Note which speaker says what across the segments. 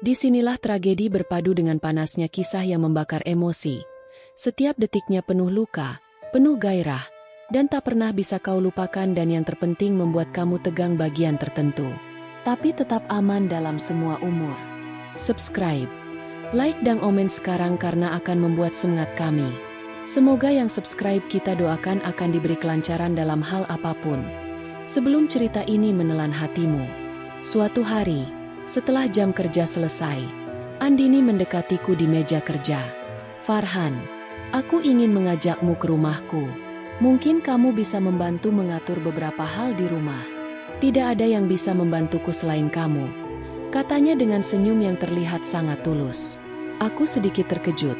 Speaker 1: Disinilah tragedi berpadu dengan panasnya kisah yang membakar emosi. Setiap detiknya penuh luka, penuh gairah, dan tak pernah bisa kau lupakan dan yang terpenting membuat kamu tegang bagian tertentu. Tapi tetap aman dalam semua umur. Subscribe, like dan komen sekarang karena akan membuat semangat kami. Semoga yang subscribe kita doakan akan diberi kelancaran dalam hal apapun. Sebelum cerita ini menelan hatimu. Suatu hari, setelah jam kerja selesai, Andini mendekatiku di meja kerja. "Farhan, aku ingin mengajakmu ke rumahku. Mungkin kamu bisa membantu mengatur beberapa hal di rumah. Tidak ada yang bisa membantuku selain kamu," katanya dengan senyum yang terlihat sangat tulus. Aku sedikit terkejut,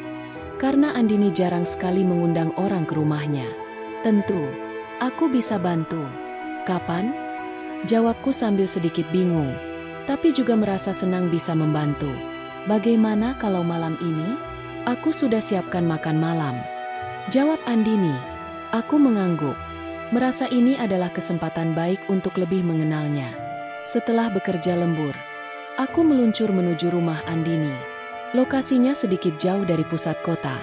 Speaker 1: karena Andini jarang sekali mengundang orang ke rumahnya. "Tentu, aku bisa bantu. Kapan?" jawabku sambil sedikit bingung, tapi juga merasa senang bisa membantu. "Bagaimana kalau malam ini? Aku sudah siapkan makan malam," jawab Andini. Aku mengangguk, merasa ini adalah kesempatan baik untuk lebih mengenalnya. Setelah bekerja lembur, aku meluncur menuju rumah Andini. Lokasinya sedikit jauh dari pusat kota,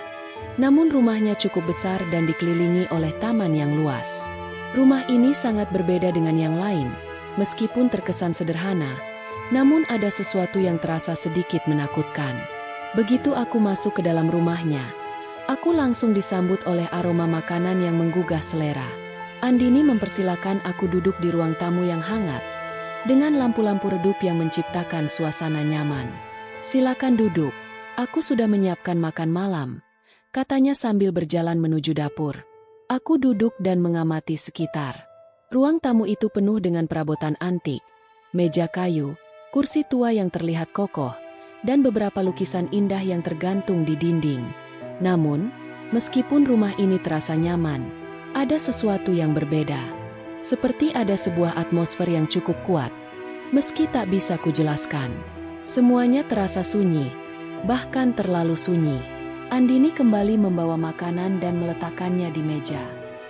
Speaker 1: namun rumahnya cukup besar dan dikelilingi oleh taman yang luas. Rumah ini sangat berbeda dengan yang lain, meskipun terkesan sederhana, namun ada sesuatu yang terasa sedikit menakutkan. Begitu aku masuk ke dalam rumahnya, aku langsung disambut oleh aroma makanan yang menggugah selera. Andini mempersilakan aku duduk di ruang tamu yang hangat, dengan lampu-lampu redup yang menciptakan suasana nyaman. "Silakan duduk, aku sudah menyiapkan makan malam," katanya sambil berjalan menuju dapur. Aku duduk dan mengamati sekitar. Ruang tamu itu penuh dengan perabotan antik, meja kayu, kursi tua yang terlihat kokoh, dan beberapa lukisan indah yang tergantung di dinding. Namun, meskipun rumah ini terasa nyaman, ada sesuatu yang berbeda. Seperti ada sebuah atmosfer yang cukup kuat, meski tak bisa kujelaskan. Semuanya terasa sunyi, bahkan terlalu sunyi. Andini kembali membawa makanan dan meletakkannya di meja.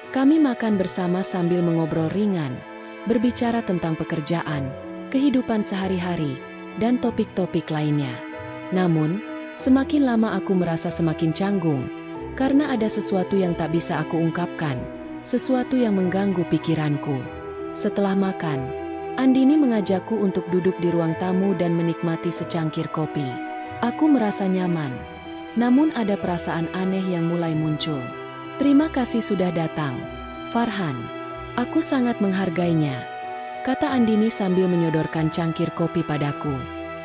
Speaker 1: Kami makan bersama sambil mengobrol ringan, berbicara tentang pekerjaan, kehidupan sehari-hari, dan topik-topik lainnya. Namun, semakin lama aku merasa semakin canggung, karena ada sesuatu yang tak bisa aku ungkapkan, sesuatu yang mengganggu pikiranku. Setelah makan, Andini mengajakku untuk duduk di ruang tamu dan menikmati secangkir kopi. Aku merasa nyaman, namun ada perasaan aneh yang mulai muncul. "Terima kasih sudah datang, Farhan. Aku sangat menghargainya," kata Andini sambil menyodorkan cangkir kopi padaku.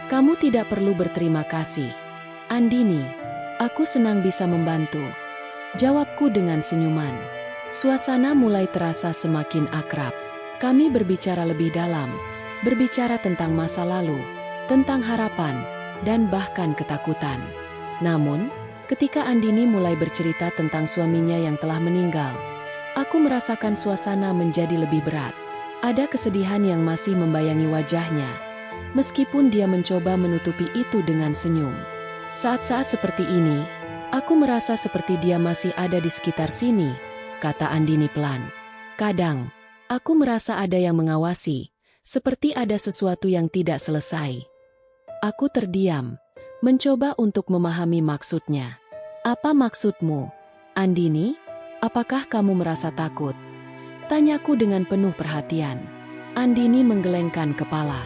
Speaker 1: "Kamu tidak perlu berterima kasih, Andini. Aku senang bisa membantu," jawabku dengan senyuman. Suasana mulai terasa semakin akrab. Kami berbicara lebih dalam, berbicara tentang masa lalu, tentang harapan, dan bahkan ketakutan. Namun, ketika Andini mulai bercerita tentang suaminya yang telah meninggal, aku merasakan suasana menjadi lebih berat. Ada kesedihan yang masih membayangi wajahnya, meskipun dia mencoba menutupi itu dengan senyum. "Saat-saat seperti ini, aku merasa seperti dia masih ada di sekitar sini," kata Andini pelan. "Kadang, aku merasa ada yang mengawasi, seperti ada sesuatu yang tidak selesai." Aku terdiam, mencoba untuk memahami maksudnya. "Apa maksudmu, Andini? Apakah kamu merasa takut?" tanyaku dengan penuh perhatian. Andini menggelengkan kepala.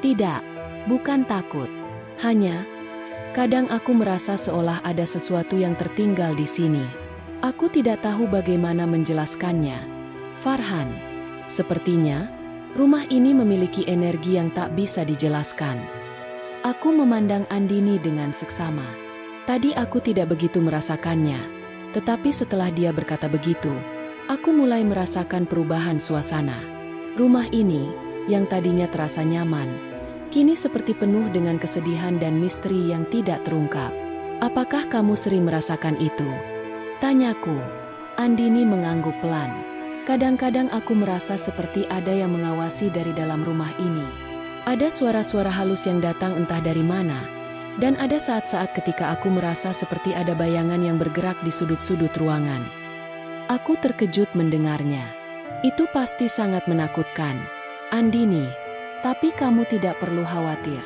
Speaker 1: "Tidak, bukan takut. Hanya, kadang aku merasa seolah ada sesuatu yang tertinggal di sini. Aku tidak tahu bagaimana menjelaskannya, Farhan. Sepertinya, rumah ini memiliki energi yang tak bisa dijelaskan." Aku memandang Andini dengan seksama. Tadi aku tidak begitu merasakannya, tetapi setelah dia berkata begitu, aku mulai merasakan perubahan suasana. Rumah ini, yang tadinya terasa nyaman, kini seperti penuh dengan kesedihan dan misteri yang tidak terungkap. "Apakah kamu sering merasakan itu?" tanyaku. Andini mengangguk pelan. "Kadang-kadang aku merasa seperti ada yang mengawasi dari dalam rumah ini. Ada suara-suara halus yang datang entah dari mana, dan ada saat-saat ketika aku merasa seperti ada bayangan yang bergerak di sudut-sudut ruangan." Aku terkejut mendengarnya. "Itu pasti sangat menakutkan, Andini. Tapi kamu tidak perlu khawatir.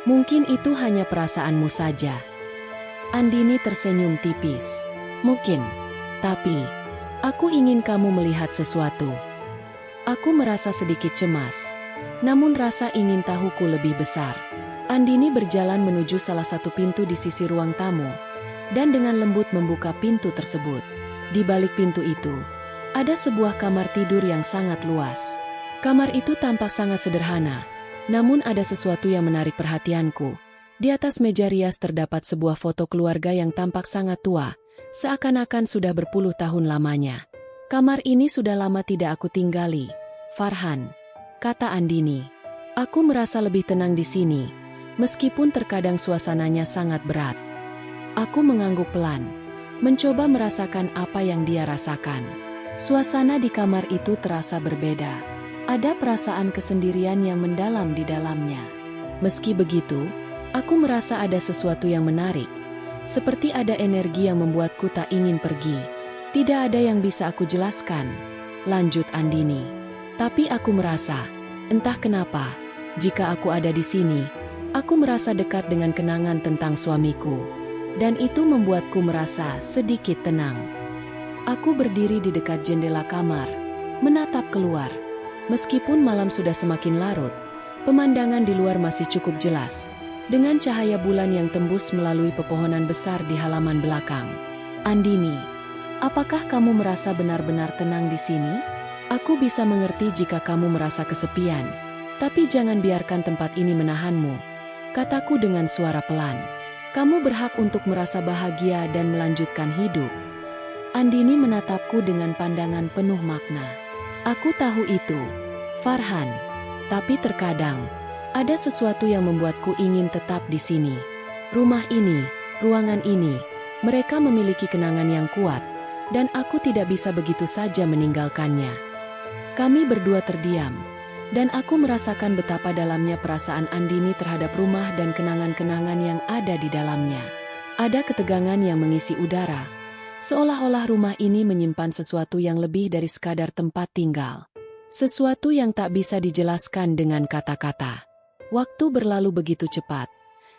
Speaker 1: Mungkin itu hanya perasaanmu saja. Andini tersenyum tipis. Mungkin. Tapi, aku ingin kamu melihat sesuatu. Aku merasa sedikit cemas. Namun rasa ingin tahuku lebih besar. Andini berjalan menuju salah satu pintu di sisi ruang tamu, dan dengan lembut membuka pintu tersebut. Di balik pintu itu, ada sebuah kamar tidur yang sangat luas. Kamar itu tampak sangat sederhana, namun ada sesuatu yang menarik perhatianku. Di atas meja rias terdapat sebuah foto keluarga yang tampak sangat tua, seakan-akan sudah berpuluh tahun lamanya. Kamar ini sudah lama tidak aku tinggali, Farhan, kata Andini. Aku merasa lebih tenang di sini, meskipun terkadang suasananya sangat berat. Aku mengangguk pelan, mencoba merasakan apa yang dia rasakan. Suasana di kamar itu terasa berbeda. Ada perasaan kesendirian yang mendalam di dalamnya. Meski begitu, aku merasa ada sesuatu yang menarik. Seperti ada energi yang membuatku tak ingin pergi. Tidak ada yang bisa aku jelaskan, lanjut Andini. Tapi aku merasa, entah kenapa, jika aku ada di sini, aku merasa dekat dengan kenangan tentang suamiku. Dan itu membuatku merasa sedikit tenang. Aku berdiri di dekat jendela kamar, menatap keluar. Meskipun malam sudah semakin larut, pemandangan di luar masih cukup jelas, dengan cahaya bulan yang tembus melalui pepohonan besar di halaman belakang. Andini, apakah kamu merasa benar-benar tenang di sini? Aku bisa mengerti jika kamu merasa kesepian, tapi jangan biarkan tempat ini menahanmu, kataku dengan suara pelan. Kamu berhak untuk merasa bahagia dan melanjutkan hidup. Andini menatapku dengan pandangan penuh makna. Aku tahu itu, Farhan, tapi terkadang ada sesuatu yang membuatku ingin tetap di sini. Rumah ini, ruangan ini, mereka memiliki kenangan yang kuat, dan aku tidak bisa begitu saja meninggalkannya. Kami berdua terdiam, dan aku merasakan betapa dalamnya perasaan Andini terhadap rumah dan kenangan-kenangan yang ada di dalamnya. Ada ketegangan yang mengisi udara, seolah-olah rumah ini menyimpan sesuatu yang lebih dari sekadar tempat tinggal. Sesuatu yang tak bisa dijelaskan dengan kata-kata. Waktu berlalu begitu cepat,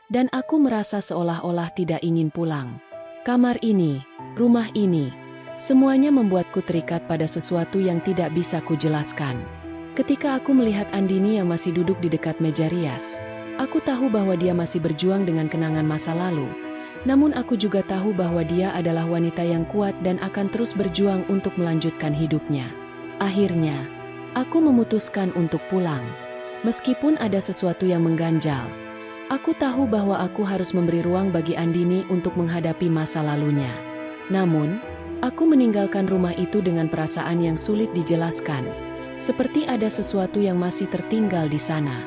Speaker 1: dan aku merasa seolah-olah tidak ingin pulang. Kamar ini, rumah ini, semuanya membuatku terikat pada sesuatu yang tidak bisa kujelaskan. Ketika aku melihat Andini yang masih duduk di dekat meja rias, aku tahu bahwa dia masih berjuang dengan kenangan masa lalu. Namun aku juga tahu bahwa dia adalah wanita yang kuat dan akan terus berjuang untuk melanjutkan hidupnya. Akhirnya, aku memutuskan untuk pulang. Meskipun ada sesuatu yang mengganjal, aku tahu bahwa aku harus memberi ruang bagi Andini untuk menghadapi masa lalunya. Namun, aku meninggalkan rumah itu dengan perasaan yang sulit dijelaskan, seperti ada sesuatu yang masih tertinggal di sana.